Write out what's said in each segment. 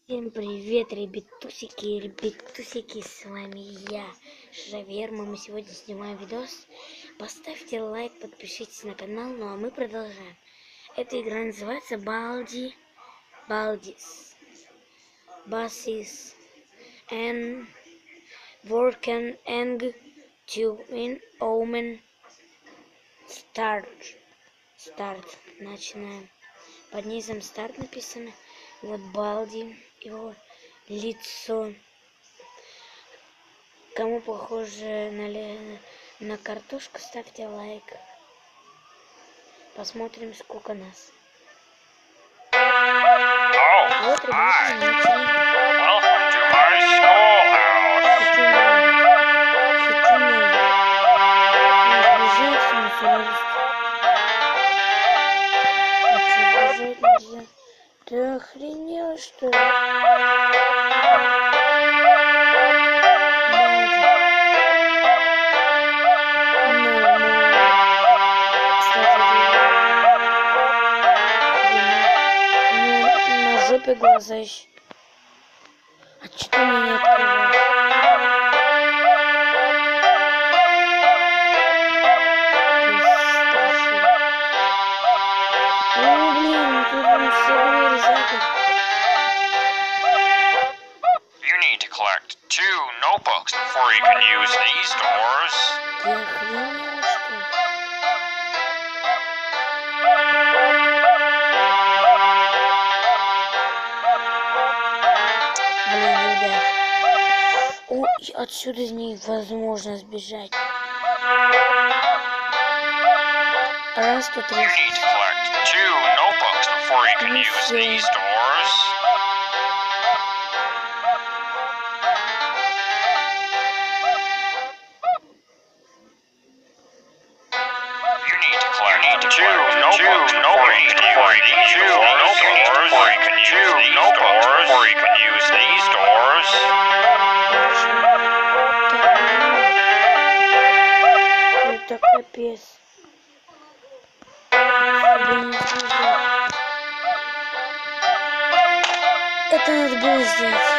Всем привет, ребятусики, с вами я, Шаверма. Мы сегодня снимаем видос. Поставьте лайк, подпишитесь на канал, ну а мы продолжаем. Эта игра называется Baldi, Baldis, Basis, and Worken, Eng, Twin, Omen, Start. Начинаем. Под низом старт написано. Вот Балди, его лицо. Кому похоже на картошку, ставьте лайк. Посмотрим, сколько нас. Вот, ребята, начали. Ты охренел, что ли? На жопе глаза еще. А что ты меня не открываешь? You need to collect 2 notebooks before you can use these doors. Ты охренел, что ли? Блин, ребят. Ой, отсюда невозможно сбежать. Раз, тут You need to collect 2 notebooks before you can use these doors. You need to collect 2 notebooks before you can use these doors. Это капец. Это надо было сделать.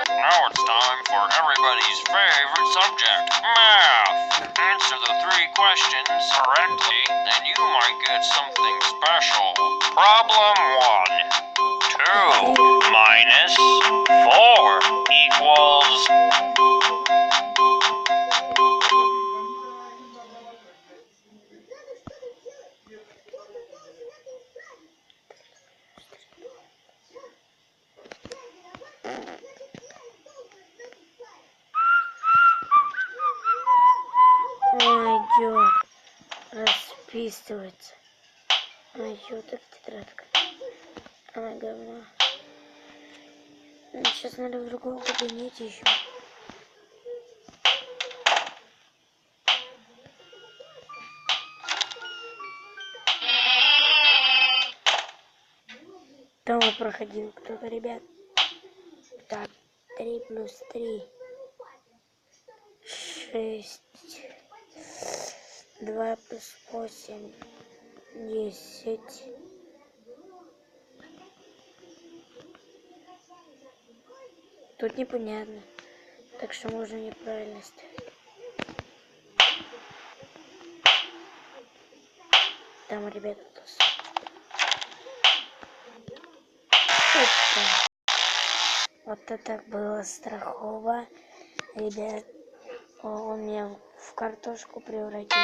Now it's time for everybody's favorite subject, math. Answer the 3 questions correctly, and you might get something special. Problem 1. 2 minus 4 equals... Идет расписываться. Еще так тетрадка. Говно. Сейчас надо в другом кабинете еще. Там проходил кто-то, ребят. Так, 3 плюс 3. 6. 2 плюс 8. 10. Тут непонятно. Так что можно неправильно ставить. Там, ребята, тус. Вот это было страхово. Ребят, он меня в картошку превратил.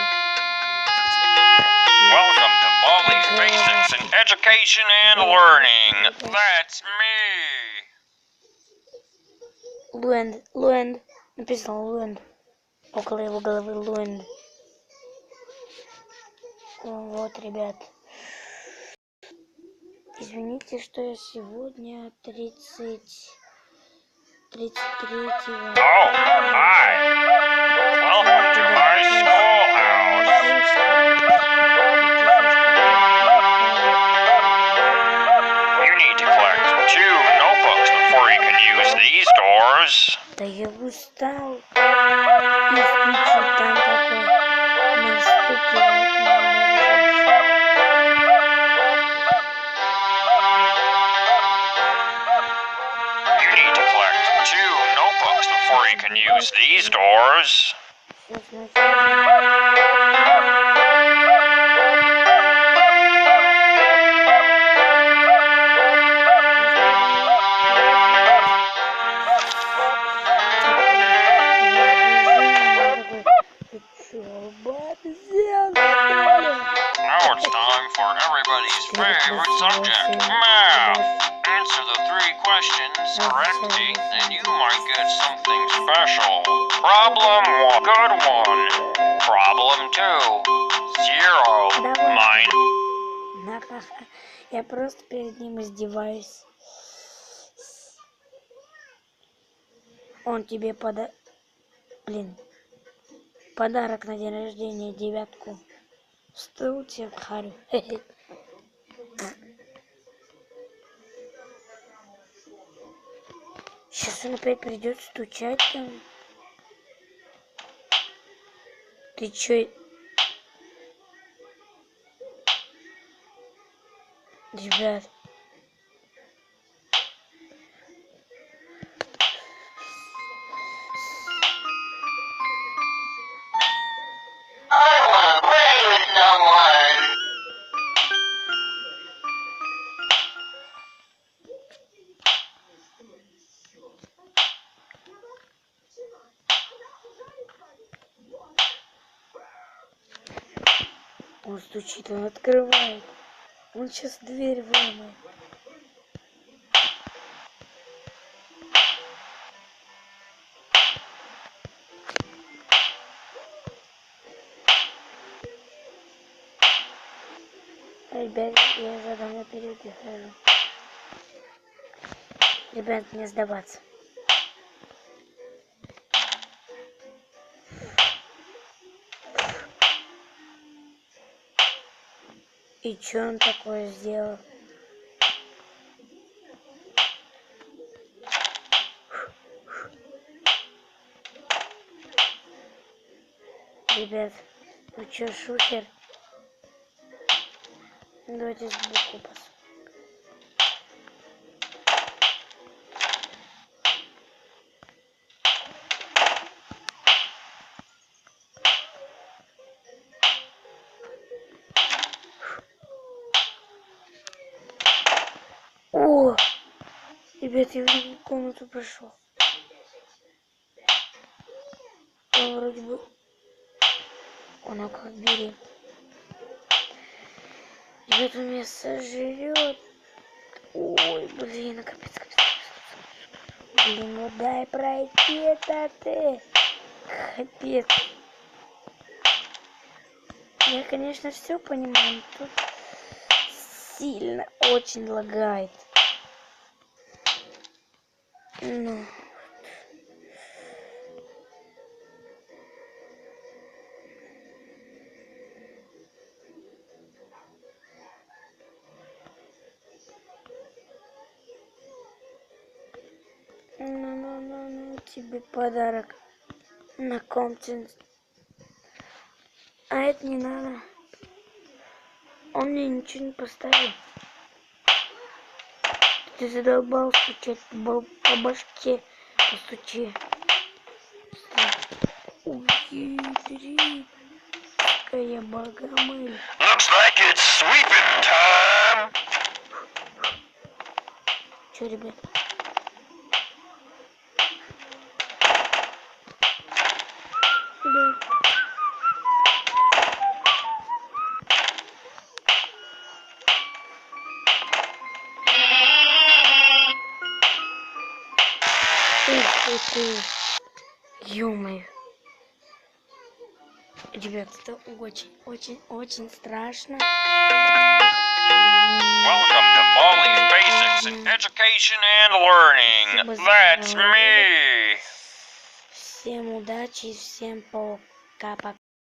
Welcome to Baldi's Basics in Education and Learning. That's me. Луэнд. Написал Луэнд. Около его головы Луэнд. Вот, ребят. Извините, что я сегодня 33-го. Oh, hi. Welcome to my schoolhouse. You need to collect 2 notebooks before you can use these doors. doors. Да я устал. И стучит там такой. Настукивает наоборот. You need to collect 2 notebooks before you can use these doors. Всё сначала. Now it's time for everybody's favorite subject, math. Answer the 3 questions correctly, and you might get something special. Problem 1, good one. Problem 2, 0. Mine. Я просто перед ним издеваюсь. Он тебе подарок на день рождения 9. Что тебе харю? Сейчас он опять придет стучать там. Ты чё? Ребят. I wanna play with someone. Он стучит, он открывает. Он сейчас дверь выломает. Ребят, я задание перебегаю. Ребят, не сдаваться. И чё он такое сделал? Ребят, вы чё, шухер? Давайте сбоку посмотрим. О! Ребят, я в другую комнату прошел. Он вроде бы... Он как бери. Ребят, он меня сожрет. Ой, блин, капец, капец. Блин, ну дай пройти это ты. Капец. Я, конечно, все понимаю, но тут сильно очень лагает. Ну. Ну, тебе подарок на контент. А это не надо. Он мне ничего не поставил. Ты задолбал стучать по башке. Постучи. Ухитрить. Какая богомыль. Looks like it's sweeping time. Чё, ребят? Да. Ух ты. Ё-моё. Ребят, это очень страшно. Welcome to Baldi's Basics in Education and Learning. That's me. Всем удачи, всем пока-пока.